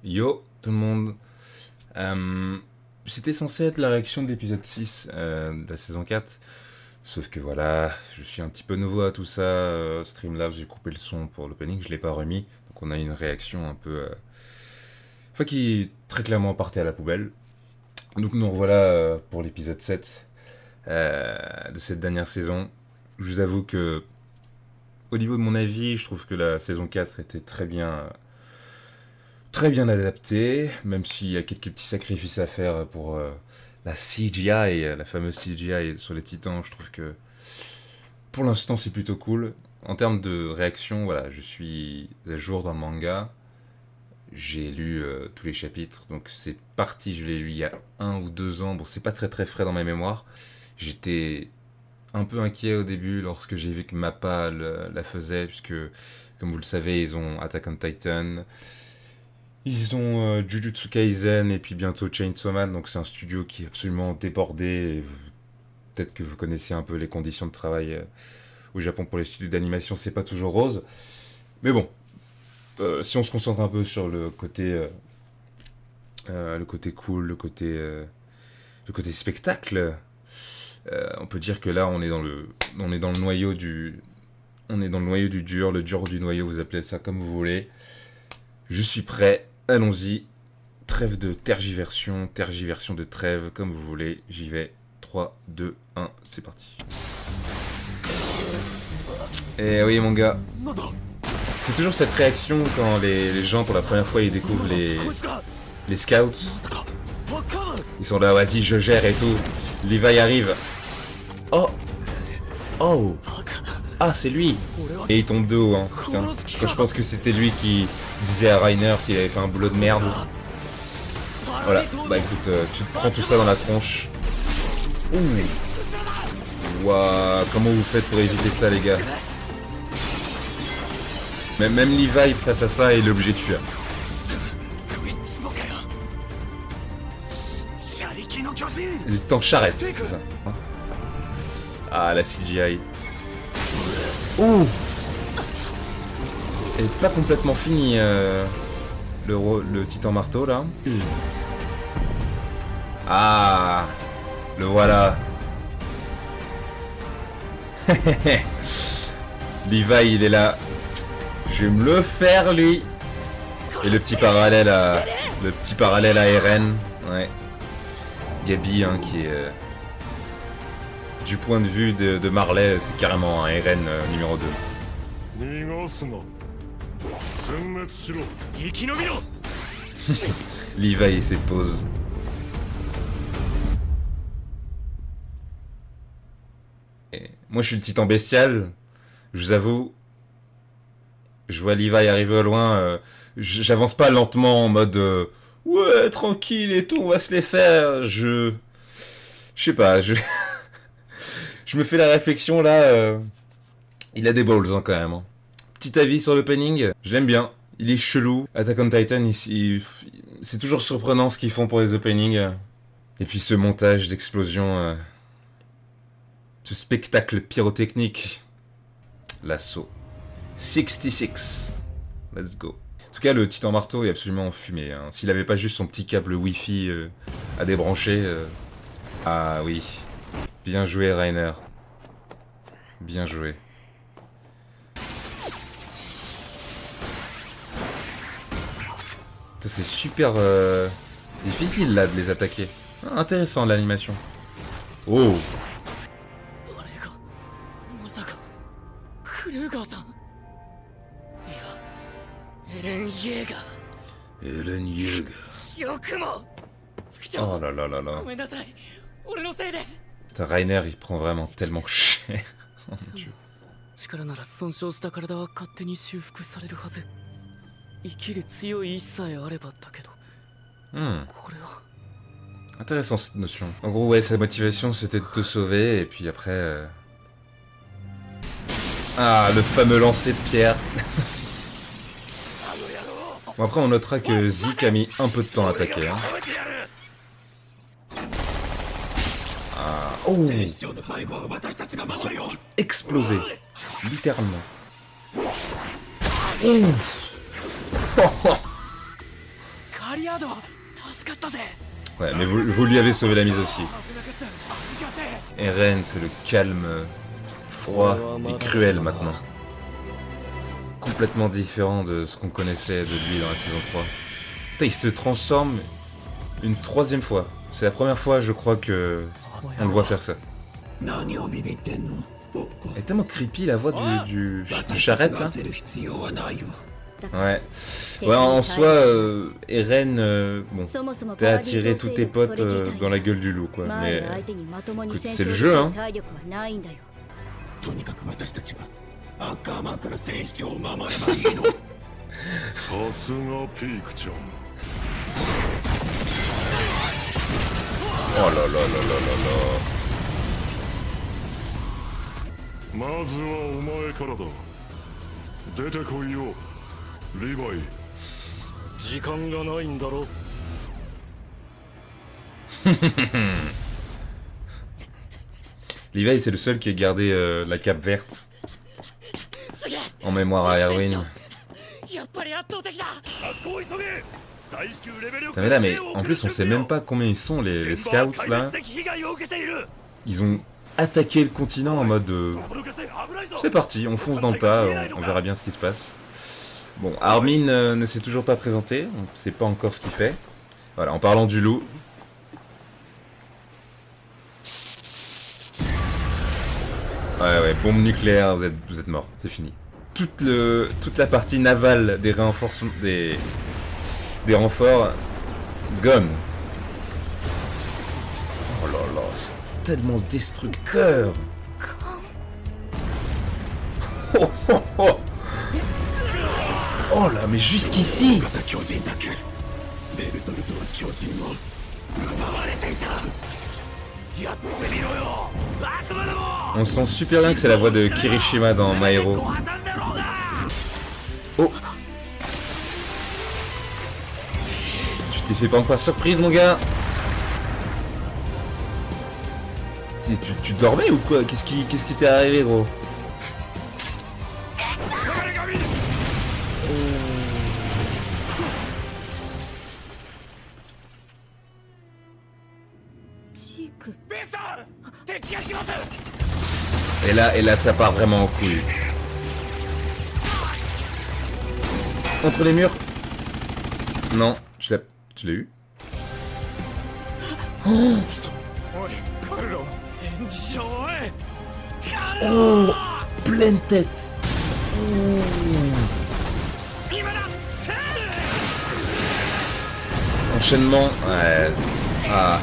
Yo, tout le monde. C'était censé être la réaction de l'épisode 6 de la saison 4. Sauf que voilà, je suis un petit peu nouveau à tout ça. Streamlabs, j'ai coupé le son pour l'opening, je l'ai pas remis. Donc on a une réaction un peu... Enfin, qui très clairement partait à la poubelle. Donc nous revoilà pour l'épisode 7 de cette dernière saison. Je vous avoue que, au niveau de mon avis, je trouve que la saison 4 était très bien adaptée, même s'il y a quelques petits sacrifices à faire pour la CGI, la fameuse CGI sur les Titans. Je trouve que pour l'instant c'est plutôt cool. En termes de réaction, voilà, je suis à jour dans le manga. J'ai lu tous les chapitres, donc c'est parti, je l'ai lu il y a 1 ou 2 ans. Bon, c'est pas très frais dans ma mémoire. J'étais un peu inquiet au début lorsque j'ai vu que Mappa la faisait, puisque, comme vous le savez, ils ont Attack on Titan, ils ont Jujutsu Kaisen et puis bientôt Chainsaw Man, donc c'est un studio qui est absolument débordé. Et peut-être que vous connaissez un peu les conditions de travail au Japon pour les studios d'animation, c'est pas toujours rose. Mais bon, si on se concentre un peu sur le côté cool, le côté spectacle, on peut dire que là on est dans le noyau du dur, le dur du noyau, vous appelez ça comme vous voulez. Je suis prêt, allons-y. Trêve de tergiversion de trêve, comme vous voulez. J'y vais. 3, 2, 1, c'est parti. Et oui mon gars. C'est toujours cette réaction quand les gens pour la première fois ils découvrent les scouts. Ils sont là, vas-y je gère et tout. Levi arrive. Oh. Ah, c'est lui. Et il tombe de haut, hein, putain. Quand je pense que c'était lui qui disait à Reiner qu'il avait fait un boulot de merde. Voilà, bah écoute, tu te prends tout ça dans la tronche. Ouh. Waouh, comment vous faites pour éviter ça, les gars? Même Levi, face à ça, il est obligé de fuir. Il est en charrette, c'est ça. Ah, la CGI. Ouh. Elle est pas complètement finie, le titan marteau, là. Ah, le voilà. Levi, il est là. Je vais me le faire, lui. Et le petit parallèle à Eren. Ouais. Gabi, hein, qui est... du point de vue de Marley, c'est carrément un Eren numéro 2. Levi et ses pauses. Et moi je suis le titan bestial, je vous avoue, je vois Levi arriver au loin, j'avance pas lentement en mode ouais tranquille et tout, on va se les faire, je sais pas, je me fais la réflexion là, il a des balls hein, quand même. Hein. Petit avis sur l'opening, je l'aime bien. Il est chelou. Attack on Titan, c'est toujours surprenant ce qu'ils font pour les openings. Et puis ce montage d'explosion, ce spectacle pyrotechnique. L'assaut. 66. Let's go. En tout cas, le titan marteau est absolument fumé. Hein. S'il avait pas juste son petit câble Wi-Fi à débrancher. Ah oui. Bien joué, Reiner. Bien joué. C'est super difficile là de les attaquer. Ah, intéressant l'animation. Oh. Eren Yeager. Oh là là là là. Putain, Reiner il prend vraiment tellement cher. Oh mon dieu. Intéressant cette notion. En gros, ouais, sa motivation c'était de te sauver, et puis après. Ah, le fameux lancer de pierre. Bon, après, on notera que Zeke a mis un peu de temps à attaquer. Hein. Ah, oh! Ils sont explosés. Littéralement. Ouf. Ouais, mais vous lui avez sauvé la mise aussi. Eren, c'est le calme, froid et cruel maintenant. Complètement différent de ce qu'on connaissait de lui dans la saison 3. Putain, il se transforme une troisième fois. C'est la première fois, je crois, que on le voit faire ça. Elle est tellement creepy, la voix du charrette, là. Ouais. Ouais, en soi, Eren, bon, t'as attiré tous tes potes dans la gueule du loup, quoi. Mais écoute, c'est le jeu, hein. とにかく私たちはアッカーマンから戦士長を守ればいいの。さすがピークちゃん。Oh là là là là là là. まずはお前からだ。出てこいよ、リヴァイ。時間がないんだろ。Levi, c'est le seul qui a gardé la cape verte en mémoire à Erwin. Mais là, mais en plus, on sait même pas combien ils sont les scouts là. Ils ont attaqué le continent en mode c'est parti, on fonce dans le tas, on verra bien ce qui se passe. Bon, Armin ne s'est toujours pas présenté, on ne sait pas encore ce qu'il fait. Voilà, en parlant du loup. Ouais, bombe nucléaire, vous êtes mort, c'est fini. Toute la partie navale des renforcements, des renforts, gone. Oh là là, c'est tellement destructeur. Oh, oh, oh. Oh là, mais jusqu'ici. On sent super bien que c'est la voix de Kirishima dans My Hero. Oh. Tu t'es fait pas encore surprise, mon gars? Tu dormais ou quoi? Qu'est-ce qui t'est arrivé, gros? Et là, ça part vraiment en couille. Entre les murs. Non, tu l'as eu. Oh, oh, pleine tête. Oh. Enchaînement, ouais, a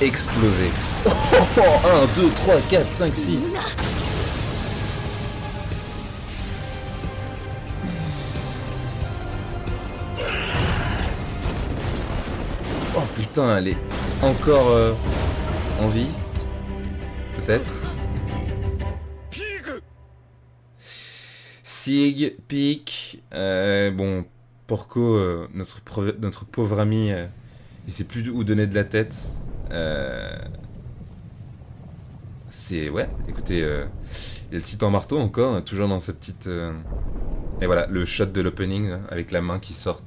explosé. Oh, oh, oh, 1, 2, 3, 4, 5, 6. Oh putain, elle est encore en vie. Peut-être. Sig, Pic, bon, Porco, notre pauvre ami, il sait plus où donner de la tête. C'est... Ouais, écoutez, il y a le titan marteau encore, toujours dans sa petite... Et voilà, le shot de l'opening, avec la main qui sort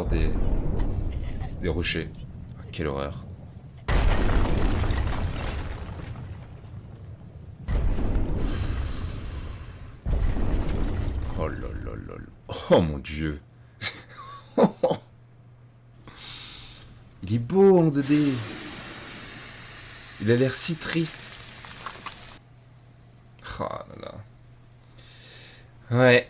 des rochers. Oh, quelle horreur. Oh là là là là. Oh mon dieu. Il est beau en 2D. Il a l'air si triste. Oh là là. Ouais.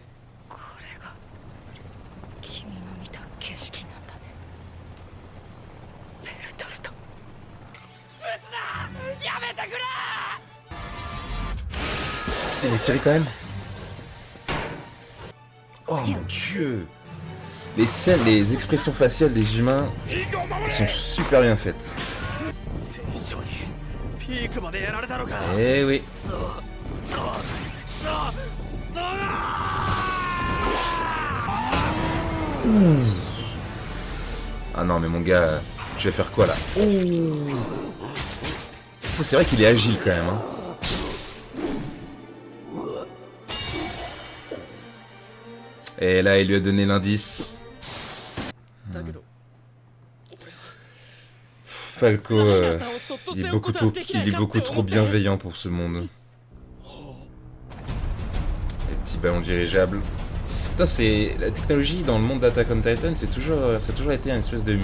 Elle est tirée quand même. Oh mon dieu. Les scènes, les expressions faciales des humains sont super bien faites. Eh oui. Ah non mais mon gars, tu vas faire quoi là? C'est vrai qu'il est agile quand même, hein. Et là il lui a donné l'indice. Falco, il est beaucoup trop bienveillant pour ce monde. Les petits ballons dirigeables. Putain, c'est la technologie dans le monde d'Attack on Titan, ça a toujours été une espèce de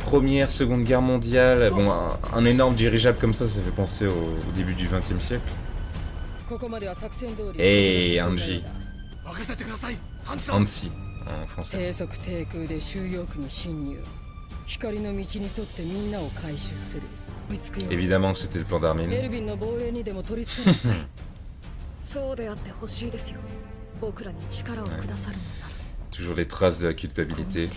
Première, Seconde Guerre mondiale. Bon, un énorme dirigeable comme ça fait penser au début du XXe siècle. Hey, Anji. Ansi, en français. Évidemment, c'était le plan d'Armin. Toujours les traces de la culpabilité.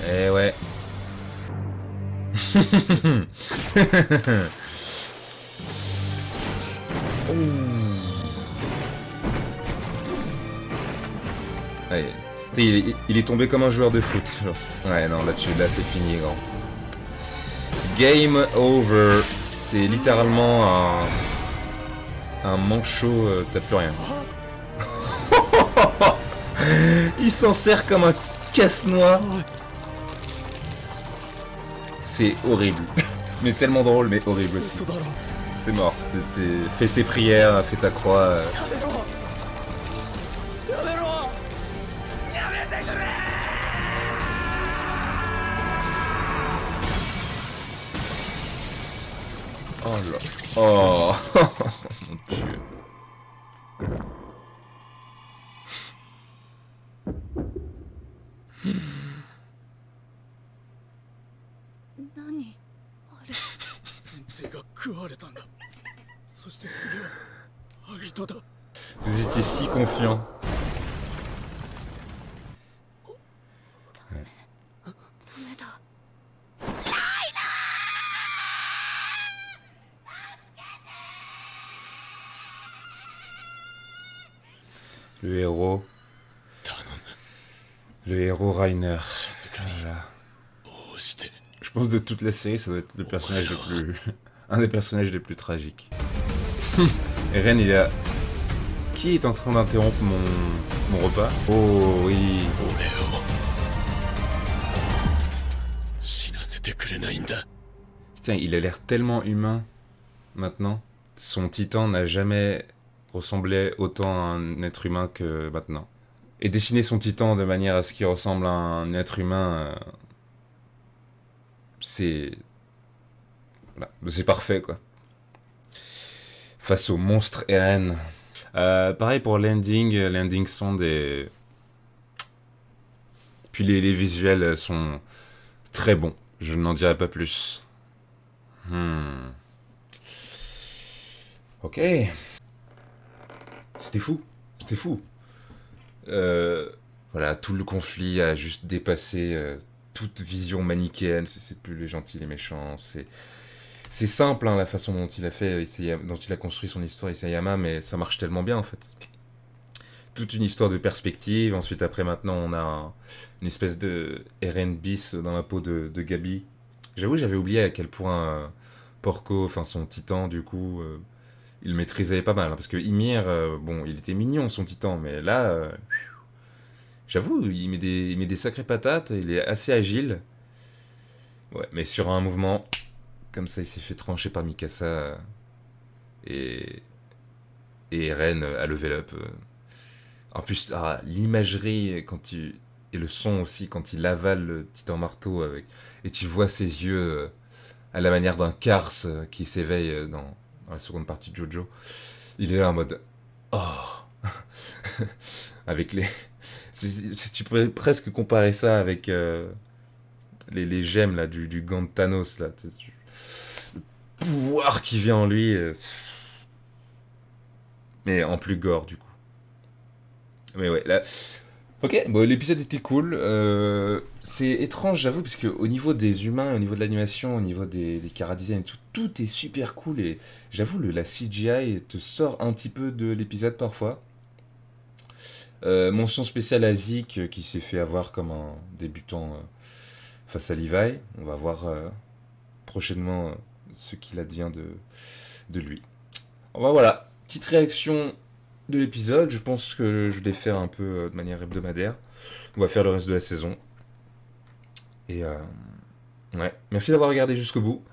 Eh ouais. Ouais. Il est tombé comme un joueur de foot. Ouais, non, là c'est fini, grand. Game over. C'est littéralement un manchot, t'as plus rien. Il s'en sert comme un casse-noix. C'est horrible. Mais tellement drôle, mais horrible aussi. C'est mort. Fais tes prières, fais ta croix. Oh là. Oh. Mon Dieu. Vous étiez si confiant. Le héros. Le héros Reiner. Voilà. Je pense que de toute la série, ça doit être le personnage le plus... un des personnages les plus tragiques. Eren, il a... Qui est en train d'interrompre mon repas? Oh oui. Putain, il a l'air tellement humain maintenant. Son titan n'a jamais ressemblé autant à un être humain que maintenant. Et dessiner son titan de manière à ce qu'il ressemble à un être humain, c'est... Voilà. C'est parfait, quoi. Face au monstre Eren. Pareil pour l'ending sont des... Puis les visuels sont très bons. Je n'en dirai pas plus. Ok. C'était fou. C'était fou. Voilà, tout le conflit a juste dépassé toute vision manichéenne. C'est plus les gentils, les méchants. C'est simple, hein, la façon dont il a fait, dont il a construit son histoire, Isayama, mais ça marche tellement bien, en fait. Toute une histoire de perspective. Ensuite, après, maintenant, on a une espèce de Eren bis dans la peau de Gabi. J'avoue, j'avais oublié à quel point Porco, enfin son titan, du coup, il le maîtrisait pas mal. Hein, parce que Ymir, bon, il était mignon, son titan, mais là, j'avoue, il met des sacrées patates, il est assez agile. Ouais, mais sur un mouvement... Comme ça, il s'est fait trancher par Mikasa. Et Eren a level up. En plus, l'imagerie, et le son aussi, quand il avale le titan marteau, et tu vois ses yeux à la manière d'un Kars qui s'éveille dans la seconde partie de Jojo. Il est là en mode... Oh. Avec les... Tu pourrais presque comparer ça avec les gemmes là, du gant de Thanos. Là. Le pouvoir qui vient en lui. Mais en plus gore, du coup. Mais ouais, là... Ok, bon, l'épisode était cool. C'est étrange, j'avoue, parce qu'au niveau des humains, au niveau de l'animation, au niveau des chara-design, tout est super cool. Et j'avoue, la CGI te sort un petit peu de l'épisode parfois. Mention spéciale à Zeke qui s'est fait avoir comme un débutant face à Levi. On va voir prochainement ce qu'il advient de lui. Enfin, voilà, petite réaction de l'épisode. Je pense que je vais faire un peu de manière hebdomadaire. On va faire le reste de la saison. Et ouais, merci d'avoir regardé jusqu'au bout.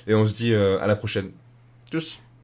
Et on se dit à la prochaine. Tchuss.